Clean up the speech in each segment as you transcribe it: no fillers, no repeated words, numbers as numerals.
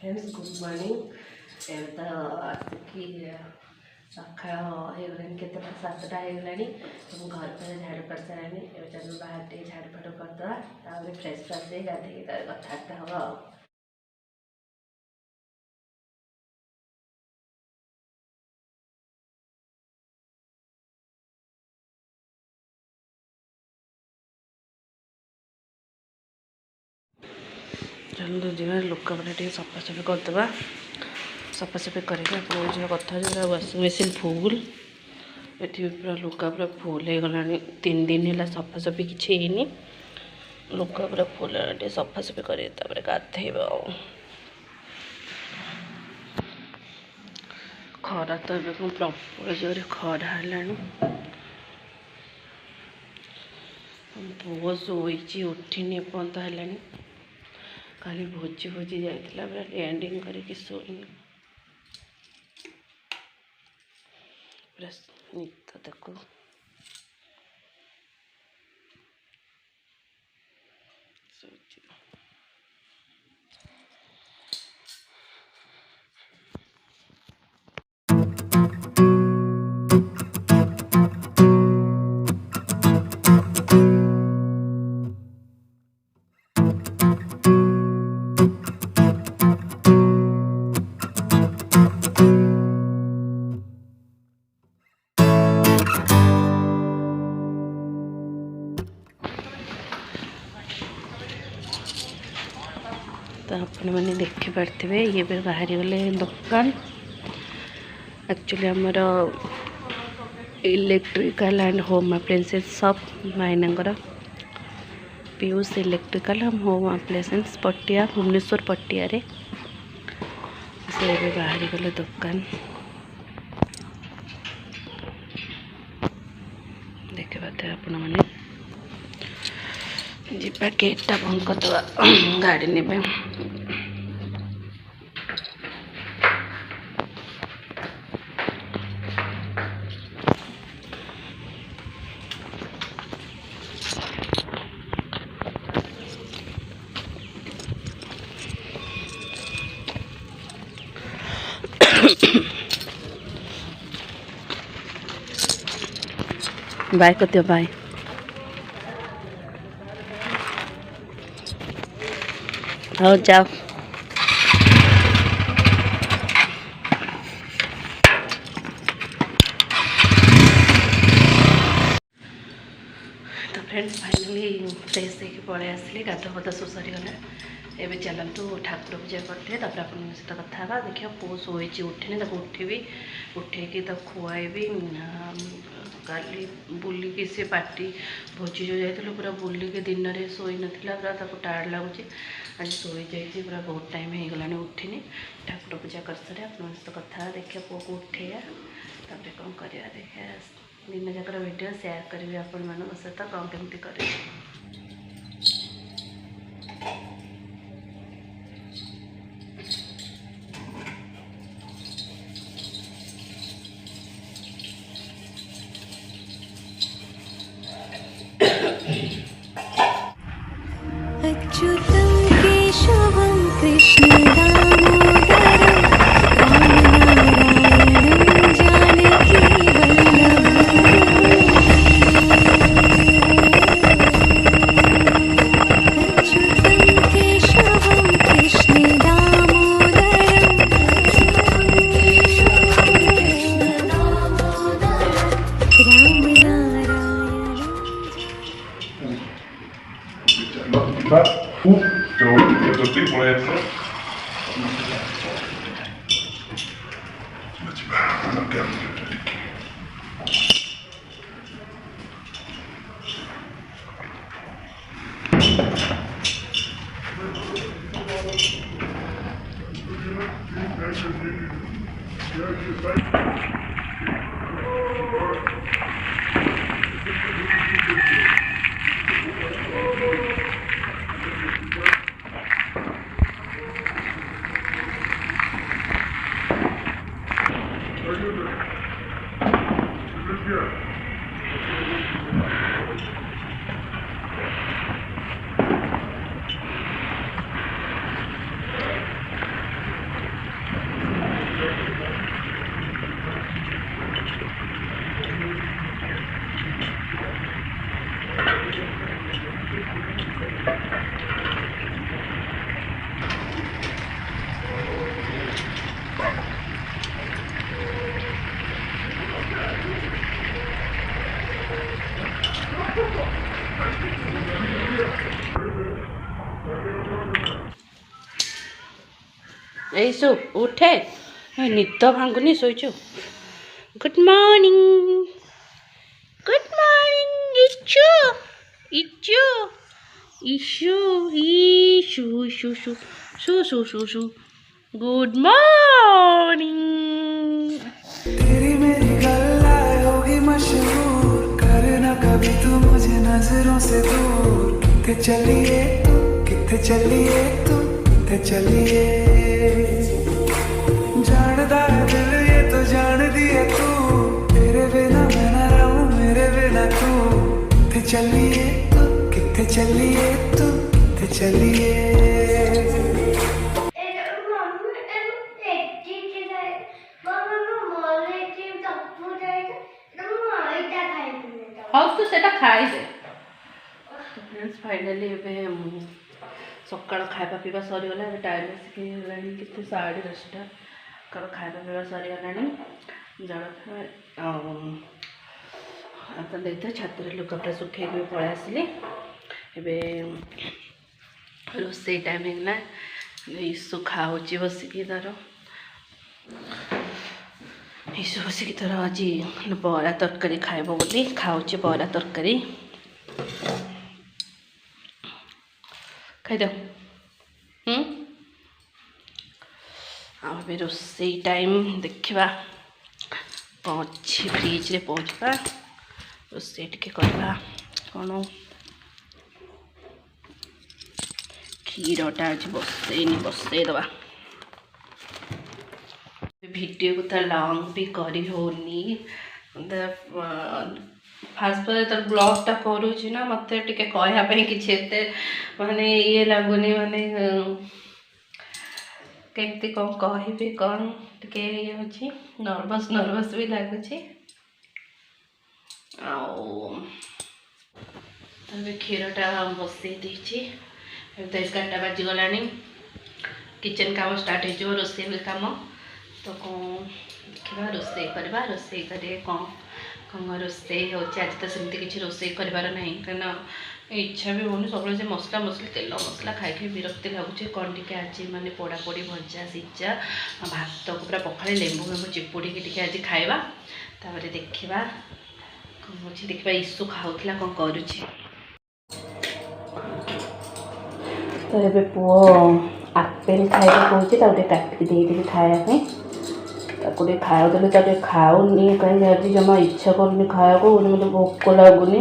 Friends good morning एवं तो आसिकी सकाल होगलानी के सातटा होगला तो घर पर झाड़ू कर सारे एवं बाहर टे झाड़ू फाड़ू करदे फ्रेश फ्रेश गाधे कथबार्ता हम चलो जी लुगापटा टे सफासफी करदे सफासफी करके कथा वाशिंग मशीन फुल ये पूरा लुगा पूरा फुल हो गला 3 दिन है सफासफी किसी लुगा पूरा फुल टे सफासफी कर गाधेब खरा तो ये प्रबल जोर खरा है पुओ शोची उठिनी पर्यंत है खाली भोजी भोजी जाइला पूरा लैंडिंग करके शोनी पूरा निद देखो तो आपण मैंने देखी पारे ये भी बाहर गले दुकान एक्चुअली आमर electrical and home appliances shop माइनांगर Piyush electrical and home appliances Patia Bhubaneswar पटिया रे से भी बाहर गले दुकान देखी पारे आपण मैंने जीपा गेटा बंद करदे गाड़ी ने बाय कर दियो बाय हो जाओ तो फ्रेंड्स फाइनाली फ्रेश होकर पलि आसली गाध फदा सब सरीगला एवं चलतु ठाकुर पूजा करते सहित कथा देखिए पु शोची उठिनी उठेबी उठेकी खुआबी काली बुलिकी सी पार्टी भोजी जो जाइए पूरा बुलिकी दिन में शोई नाला पूरा टायर्ड लगुच आज शोई जाइए पूरा बहुत टाइम हो गला उठिनी ठाकुर पूजा कर सारे आप सहित कथा देखिए पुओ को उठेया कौन कर देखिए दिन जाकर वीडियो शेयर करी आपण मान सहित कौन केमती कर अच्युतं केशवं कृष्णदामोदरं रामनारायणं जानकीवल्लभम् अच्युतं केशवं ऐसु उठे निद भांगुनी शोचु गुड मॉर्निंग इच्छु इच्छु इशु इशु इशु शु शु शु शु शु गुड मॉर्निंग तेरी मेरी गल्लाए होगी मशहूर करना कभी तू मुझे नजरों से दूर किथे चलिए तू किथे चलिए तू किथे चलिए जानदा है दिल ये तो जान दिए तू तेरे बिना मैं ना रहूं मेरे बिना तू किथे चलिए तू किथे चलिए तू किथे चलिए हाउ तो सेटा खाई दे फ्रेंड्स फाइनली एबे सकाळ खाଇବା ପିଇବା ସରିଗଲା ଏବେ ଟାଇମ୍ ଆସିକି ହେଲାଣି କେତେ 10:30 ସକାଳ ଖାଇବା ପିଇବା ସରିଗଲାଣି ଜଳଖିଆ ତ ଦେଇତେ ଛାତରେ ଲୁଗାପଟା ଶୁଖେଇକି ପଳେଇ ଆସିଲି ଏବେ ରୋଷେଇ ଟାଇମ୍ ହେଇଗଲା ଇସୁ ଖାଉଛି ବସିକି ତାର ଇସୁ ବସିକି ତାର ଆଜି ବରା ତରକାରୀ ଖାଇବ ବୋଲି ଖାଉଛି ବରା ତରକାରୀ ଖାଇଦିଅ ଆଉ ଏବେ ରୋଷେଇ ଟାଇମ୍ ଦେଖିବା କ'ଣ ଅଛି ଫ୍ରିଜ୍ରେ ପହଞ୍ଚିବା ରୋଷେଇ ଟିକେ କରିବା କ'ଣ କ୍ଷୀରଟା ଆଜି ବସେଇଦେବା ଭିଡ଼ିଓକୁ ତ ଲଙ୍ଗ୍ ବି କରି ହେଉନି ଫାଷ୍ଟ ଯେତେବେଳେ ବ୍ଲଗ୍ଟା କରୁଛି ନା ମୋତେ ଟିକେ କହିବା ପାଇଁ କିଛି ଏତେ ମାନେ ଇଏ ଲାଗୁନି ମାନେ କେମିତି କ'ଣ କହିବି କ'ଣ ଟିକେ ଇଏ ଅଛି ନର୍ଭସ୍ ବି ଲାଗୁଛି ଆଉ ଏବେ କ୍ଷୀରଟା ବସେଇ ଦେଇଛି ଏବେ 11ଟା ବାଜିଗଲାଣି କିଚେନ୍ କାମ ଷ୍ଟାର୍ଟ ହେଇଯିବ ରୋଷେଇ କାମ ତ କ'ଣ ଦେଖିବା ରୋଷେଇ କରିବା ରୋଷେଇ କରି କ'ଣ ରୋଷେଇ ହେଉଛି ଆଜି ତ ସେମିତି କିଛି ରୋଷେଇ କରିବାର ନାହିଁ କାରଣ ଇଚ୍ଛା ବି ହେଉନି ସବୁବେଳେ ସେ ମସଲା ମସଲି ତେଲ ମସଲା ଖାଇକି ବିରକ୍ତି ଲାଗୁଛି କ'ଣ ଟିକେ ଆଜି ମାନେ ପୋଡ଼ାପୋଡ଼ି ଭଜା ସିଝା ଭାତକୁ ପୁରା ପଖାଳି ଲେମ୍ବୁ ଚିପୁଡ଼ିକି ଟିକେ ଆଜି ଖାଇବା ତାପରେ ଦେଖିବା କ'ଣ ହେଉଛି ଦେଖିବା ଇସୁ ଖାଉଥିଲା କ'ଣ କରୁଛି ତ ଏବେ ପୁଅ ଆପେଲ୍ ଖାଇବା କହୁଛି ତାକୁ ଟିକେ କାଟିକି ଦେଇଦେବି ଖାଇବା ପାଇଁ ତାକୁ ଟିକେ ଖାଇବାକୁ ଦେଲେ ତାକୁ ଟିକେ ଖାଉନି କାହିଁକି ଆଜି ଜମା ଇଚ୍ଛା କରୁନି ଖାଇବାକୁ ମୋତେ ଭୋକ ଲାଗୁନି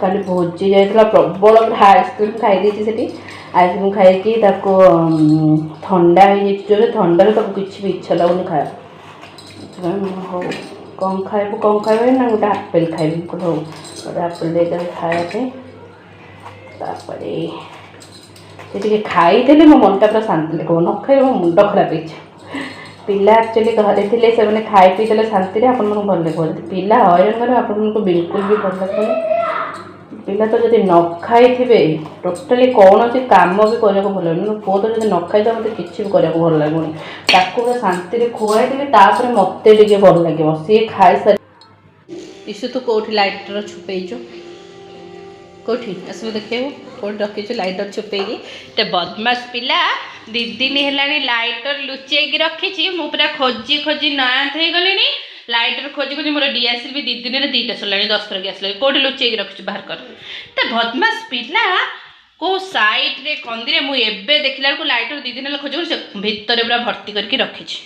କାଲି ଭୋଜି ଯାଇଥିଲା ପ୍ରବଳ ଆଇସ୍କ୍ରିମ୍ ଖାଇଦେଇଛି ସେଠି ଆଇସ୍କ୍ରିମ୍ ଖାଇକି ତାକୁ ଥଣ୍ଡା ହେଇଯାଇଛି ଜୋରେ ଥଣ୍ଡାରେ ତାକୁ କିଛି ବି ଇଚ୍ଛା ଲାଗୁନି ଖାଇବା ସେଥିପାଇଁ ହଉ କ'ଣ ଖାଇବେ ନା ଗୋଟେ ଆପେଲ୍ ଖାଇବି ହଉ ଗୋଟେ ଆପେଲ୍ ଦେଇଦେବେ ଖାଇବା ପାଇଁ ତାପରେ ସେ ଟିକେ ଖାଇଦେଲେ ମୋ ମନଟା ପୁରା ଶାନ୍ତି ଲାଗିବ ନ ଖାଇଲେ ମୋ ମୁଣ୍ଡ ଖରାପ ହେଇଯିବ ପିଲା ଆକ୍ଚୁଆଲି ଘରେ ଥିଲେ ସେମାନେ ଖାଇ ପିଇ ଦେଲେ ଶାନ୍ତିରେ ଆପଣମାନଙ୍କୁ ଭଲ ଲାଗିବ ଯଦି ପିଲା ହଇରାଣ କରିବେ ଆପଣଙ୍କୁ ବିଲକୁଲ ବି ଭଲ ଲାଗିବନି ପିଲା ତ ଯଦି ନ ଖାଇଥିବେ ଟୋଟାଲି କୌଣସି କାମ ବି କରିବାକୁ ଭଲ ଲାଗୁନି ମୋ ପୁଅ ତ ଯଦି ନ ଖାଇଥିବ ମୋତେ କିଛି ବି କରିବାକୁ ଭଲ ଲାଗୁନି ତାକୁ ପୁରା ଶାନ୍ତିରେ ଖୁଆଇଦେବି ତାପରେ ମୋତେ ଟିକେ ଭଲ ଲାଗିବ ସିଏ ଖାଇସାରି ଇସୁ ତୁ କେଉଁଠି ଲାଇଟର ଛୁପେଇଛୁ କେଉଁଠି ଆସିବୁ ଦେଖେଇବୁ କେଉଁଠି ରଖିଛୁ ଲାଇଟର ଛୁପେଇକି ଗୋଟେ ବଦମାସ ପିଲା 2 ଦିନ ହେଲାଣି ଲାଇଟର ଲୁଚେଇକି ରଖିଛି ମୁଁ ପୁରା ଖୋଜି ନୟାନ୍ତ ହେଇଗଲିଣି ଲାଇଟର ଖୋଜି ମୋର ଡିଆସିଲ୍ ବି 2 ଦିନରେ 2ଟା ସରିଲାଣି 10 ଥର ଗ୍ୟାସ୍ ଲାଗି କେଉଁଠି ଲୁଚେଇକି ରଖିଛୁ ବାହାର କର ଏତେ ବଦମାସ ପିଲା କେଉଁ ସାଇଡ଼୍ରେ କନ୍ଦିରେ ମୁଁ ଏବେ ଦେଖିଲା ବେଳକୁ ଲାଇଟର 2 ଦିନ ହେଲା ଖୋଜି ସେ ଭିତରେ ପୁରା ଭର୍ତ୍ତି କରିକି ରଖିଛି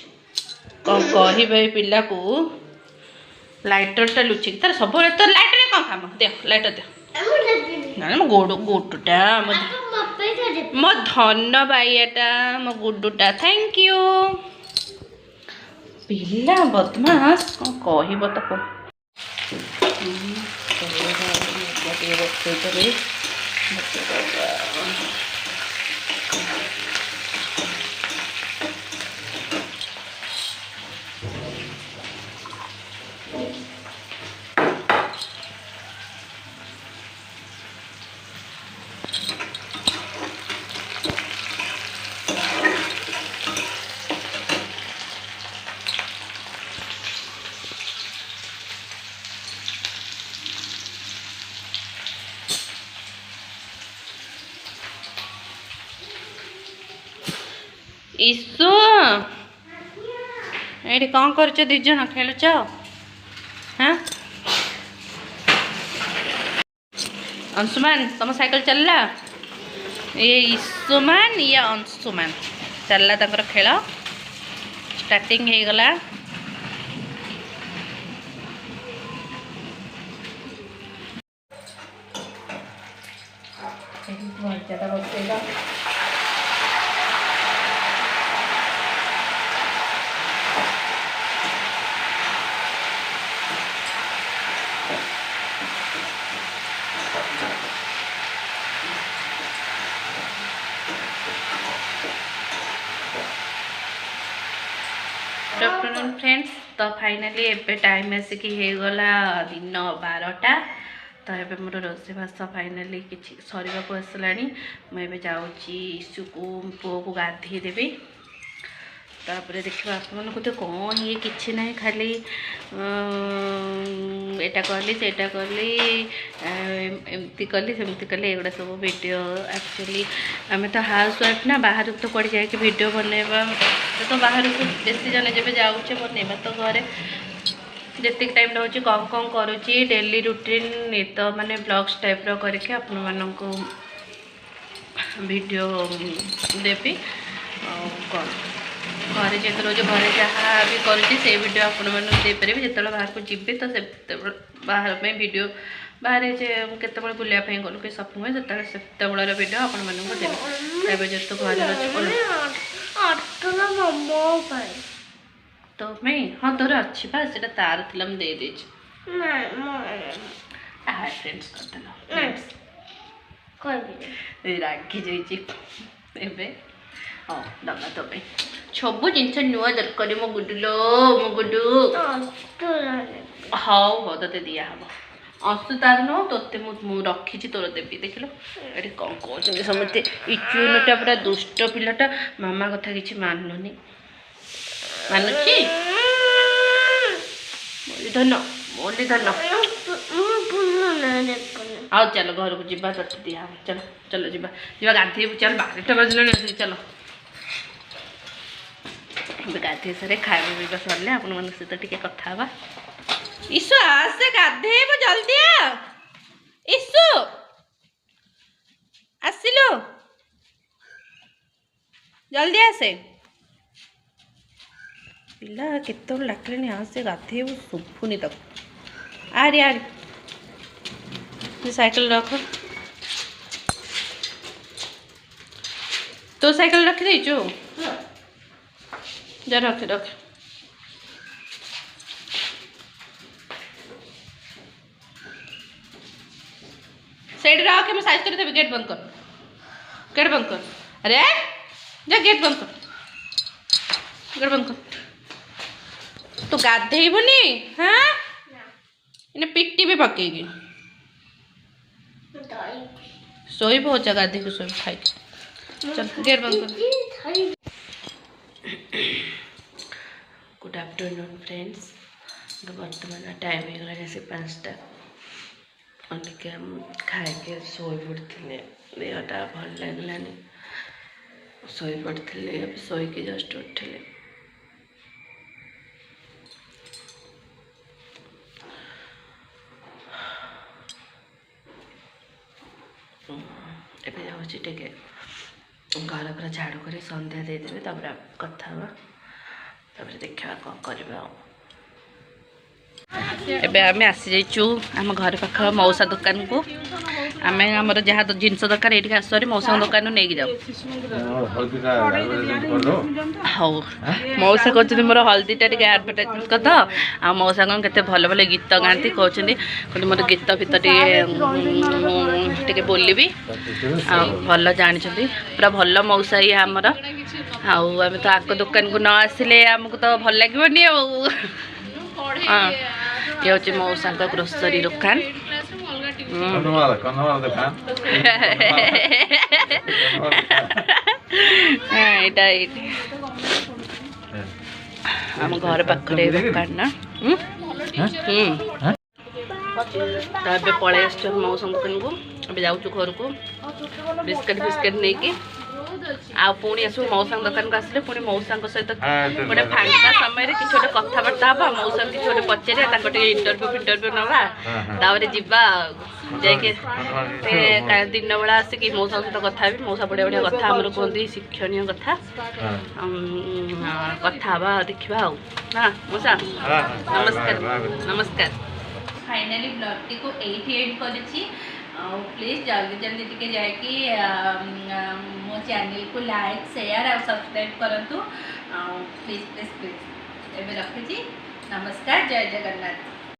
କ'ଣ କହିବେ ଏ ପିଲାକୁ ଲାଇଟରଟା ଲୁଚେଇକି ତାର ସବୁବେଳେ ତ ଲାଇଟରରେ କ'ଣ କାମ ଦିଅ ଲାଇଟର ଦିଅ ନା ମୋ ଗୁଡୁଟା ମୋ ଧନ ବାଇଆଟା ମୋ ଗୁଡୁଟା ଥ୍ୟାଙ୍କ ୟୁ ପିଲା ବଦମାସ କ'ଣ କହିବ ତାକୁ ଟିକେ ବସେଇଦେବି ईशु ये कौन कर दिज खेलुच हाँ अंशुमान तुम साइकिल चलला ये ईशुमान ये अंशुमान चलला तंकर खेल स्टार्टिंग हो गला गुड आफ्टरनून फ्रेंड्स तो फाइनाली एबे टाइम आसिक होगला दिन 12टा तो ये मोर रोषेबास फाइनाली किसी सर आसला मुझे जाऊँगी ईशु को पुओ को गाधे देवी तापर देखा आप तो कौन ये किसी ना खाली एटा कली से कली एमती कली सेमती कली एगुड़ा सब वीडियो एक्चुअली आम तो हाउस वाइफ ना बाहर तो पड़ जाए वीडियो बनवा तो बाहर को बेसी जन जब जाऊे बनवा तो घरे जितने टाइम रोचे कौन कौन करुँची डेली रूटीन तो माने ब्लॉग्स टाइप रो करके आपण मानक वीडियो देवी कौन घरे जो रोज घरे जहाँ भी करुँची से वीडियो आपण मानते जिते बाहर को जी तो से बाहर में वीडियो बाहर केत बुलायापी गलु कि सपिंग से वीडियो आपण मानक देवी जो घर तो मैं हाँ तोर अच्छी बा से तार थी दे देच फ्रेंड्स करदेल राखी जाइए हाँ दबा तो सब जिन नुआ दरकार मो गुडुलो मो गुडू हाँ हाँ ते दिया हम असु तार नो तोते मु रखी तोर देवी देख लो ये कौन कहते समझते इचुनटा पूरा दुष्ट पिलाटा मामा कथा किसी मानुनी मानुची मुरलीधर आओ चलो घर को जीवा तो दिया चलो चलो जीवा जीवा गाधे चल 12टा बजल चलो गाधे सारे खाଇବା पिवा सरले आपण मन सहित टिके कथा हवा ईशु आसे गाधे जल्दी आ ईशु आसिलो जल्दी आसे पिला केत डाकिले आसे गाधे शुभुनी तक आरे आरे साइकिल रख तो साइकिल रखी देचु जा रख रख साइड रख मैं साइज कर देबे गेट बंद कर अरे जा गेट बंद कर तो गाधेबुनी हाँ इन्हें पिट्टी भी पकेगी सोई बहुत जगह गाधे सोई खाई चल गेट बंद कर गुड आफ्टरनून फ्रेंड्स बर्तमान टाइम हो गला से 5टा अनिके खाए शोई पड़े देहटा भल लगलानी शोई पड़े शोक जस्ट उठिले एबे जाऊँगी टे घर पूरा झाड़ू कर संध्या देदेवी तापर कथा तापर देखा कौन करवा एबे आमे आसी जाइचु आम घर पाख मौसा दुकान को आमे हमर जहाँ जिनस दरकार ये आसरी मौसा दुकान नहीं जाऊ हाँ मौसा कहते मोर हल्दीटा टे आडभर्टाइजमेंट कर दो आ मौसा कौन के भल भल गीत गाँती कहते मोर गीत फित टे बोलबी भल जानी पूरा भल मौसा ये आमर आम तो आक दुकान को न आसिले आमको तो भल लगे हाँ ये हूँ मौसा ग्रोसरी दुकान आम घर पाखे दुकान ना पलि आस मौसा दुकान को अब जाऊँ घर को बिस्किट फिस्किट नहीं कि आ पुणी आसू मौसा दुकान को आसिले पुणी मौसा सहित गोटे फांका समय कि गोटे कथबार्ता हाँ मौसा कि गोटे पचारे इंटरव्यू फिंटरव्यू नवा तापर जीवा जाके दिन बेला आसिक मौसा सहित कथा भी मौसा बढ़िया बढ़िया कथा आम कहते शिक्षणीय कथा कथा हाँ देखा हाँ मौसा नमस्कार नमस्कार फाइनाली ब्लॉग टी को एंड कर प्लीज जल्दी जल्दी टिके जाकि मो चैनल को लाइक शेयर और सब्सक्राइब करंतु प्लीज प्लीज प्लीज एबे रखुची नमस्कार जय जगन्नाथ।